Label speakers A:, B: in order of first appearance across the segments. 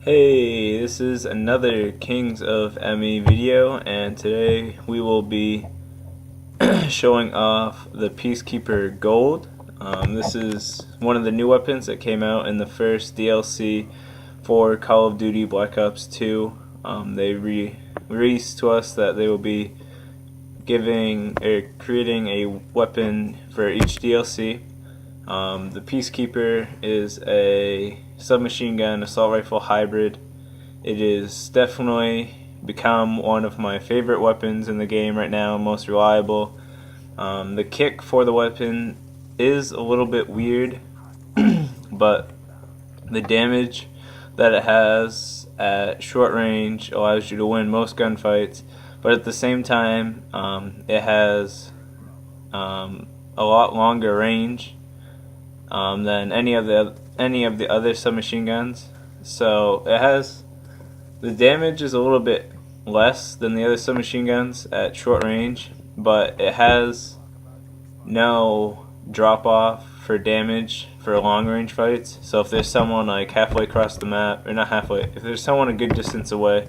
A: Hey, this is another Kings of ME video, and today we will be showing off the Peacekeeper Gold. This is one of the new weapons that came out in the first DLC for Call of Duty Black Ops 2. They released to us that they will be creating a weapon for each DLC. The Peacekeeper is a submachine gun assault rifle hybrid. It is definitely become one of my favorite weapons in the game right now, most reliable. The kick for the weapon is a little bit weird, but the damage that it has at short range allows you to win most gunfights, but at the same time it has a lot longer range than any of the other submachine guns. So the damage is a little bit less than the other submachine guns at short range, but it has no drop off for damage for long range fights. So if there's someone like halfway across the map, or not halfway, if there's someone a good distance away,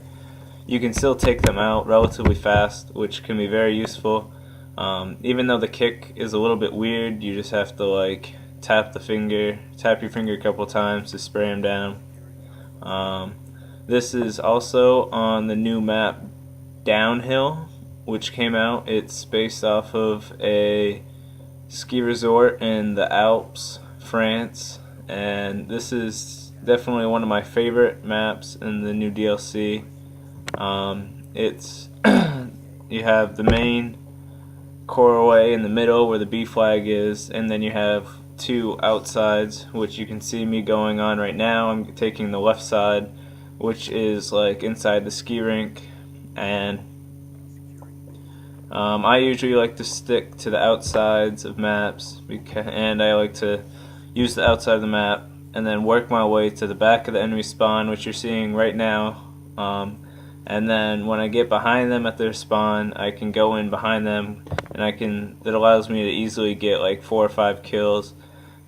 A: you can still take them out relatively fast, which can be very useful. Even though the kick is a little bit weird, you just have to like tap your finger a couple times to spray them down. This is also on the new map Downhill, which came out. It's based off of a ski resort in the Alps, France, and this is definitely one of my favorite maps in the new DLC. It's you have the main coreway in the middle where the B flag is, and then you have two outsides, which you can see me going on right now. I'm taking the left side, which is like inside the ski rink, and I usually like to stick to the outsides of maps, and I like to use the outside of the map and then work my way to the back of the enemy spawn, which you're seeing right now. And then when I get behind them at their spawn, I can go in behind them, and that allows me to easily get like 4 or 5 kills.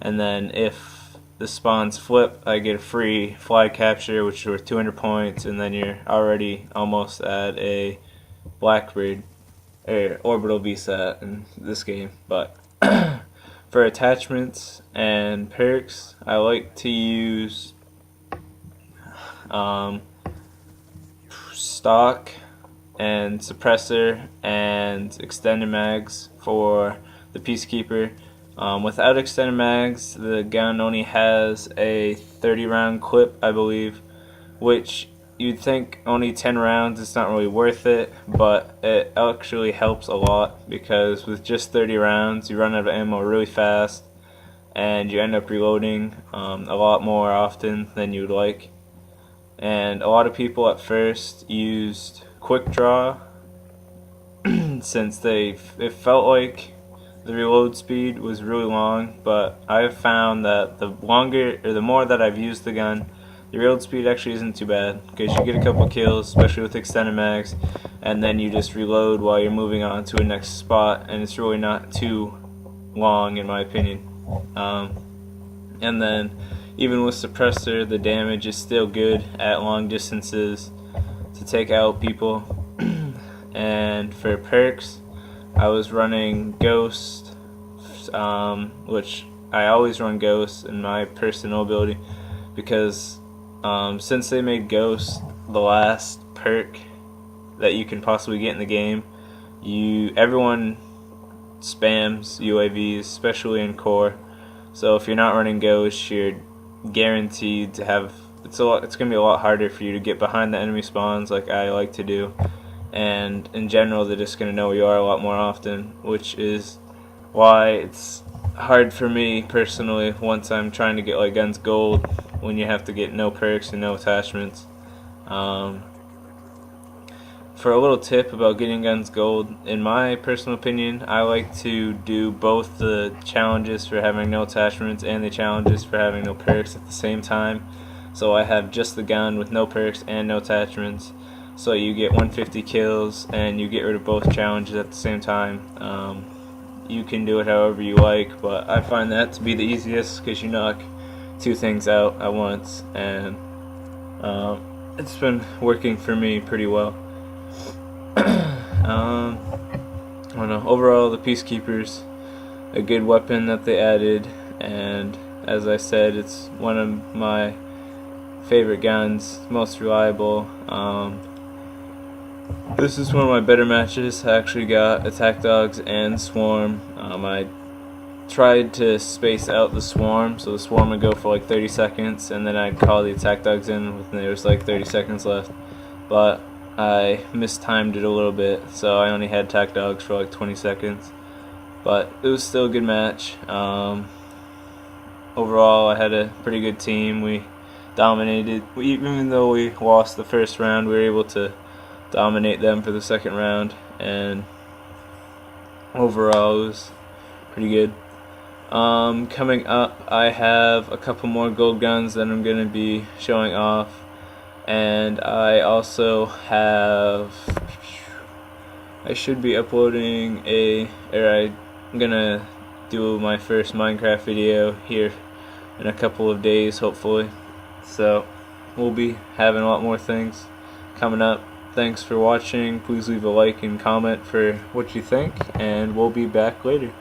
A: And then if the spawns flip, I get a free flag capture, which is worth 200 points, and then you're already almost at a Blackbird or orbital VSAT in this game. But for attachments and perks, I like to use stock and suppressor and extended mags for the Peacekeeper. Without extended mags, the gun only has a 30 round clip, I believe, which you'd think only 10 rounds it's not really worth it, but it actually helps a lot, because with just 30 rounds you run out of ammo really fast and you end up reloading a lot more often than you'd like. And a lot of people at first used quick draw since it felt like the reload speed was really long, but I've found that the more that I've used the gun, the reload speed actually isn't too bad, because you get a couple kills, especially with extended mags, and then you just reload while you're moving on to a next spot, and it's really not too long in my opinion. And then even with suppressor, the damage is still good at long distances to take out people. And for perks, I was running Ghost, which I always run Ghost in my personal ability, because since they made Ghost the last perk that you can possibly get in the game, everyone spams UAVs, especially in core. So if you're not running Ghost, you're guaranteed to have it's going to be a lot harder for you to get behind the enemy spawns like I like to do, and in general they're just going to know where you are a lot more often, which is why it's hard for me personally once I'm trying to get like guns gold, when you have to get no perks and no attachments. For a little tip about getting guns gold, in my personal opinion, I like to do both the challenges for having no attachments and the challenges for having no perks at the same time. So I have just the gun with no perks and no attachments, so you get 150 kills and you get rid of both challenges at the same time. You can do it however you like, but I find that to be the easiest, because you knock two things out at once, and It's been working for me pretty well. I don't know. Overall, the Peacekeeper's a good weapon that they added, and as I said, it's one of my favorite guns, most reliable. This is one of my better matches. I actually got attack dogs and swarm. I tried to space out the swarm, so the swarm would go for like 30 seconds, and then I'd call the attack dogs in when there was like 30 seconds left. But I mistimed it a little bit, so I only had attack dogs for like 20 seconds. But it was still a good match. Overall, I had a pretty good team. We dominated. Even though we lost the first round, we were able to dominate them for the second round, and overall it was pretty good. Coming up, I have a couple more gold guns that I'm going to be showing off, and I also have, I should be uploading I'm going to do my first Minecraft video here in a couple of days, hopefully. So we'll be having a lot more things coming up. Thanks for watching. Please leave a like and comment for what you think, and we'll be back later.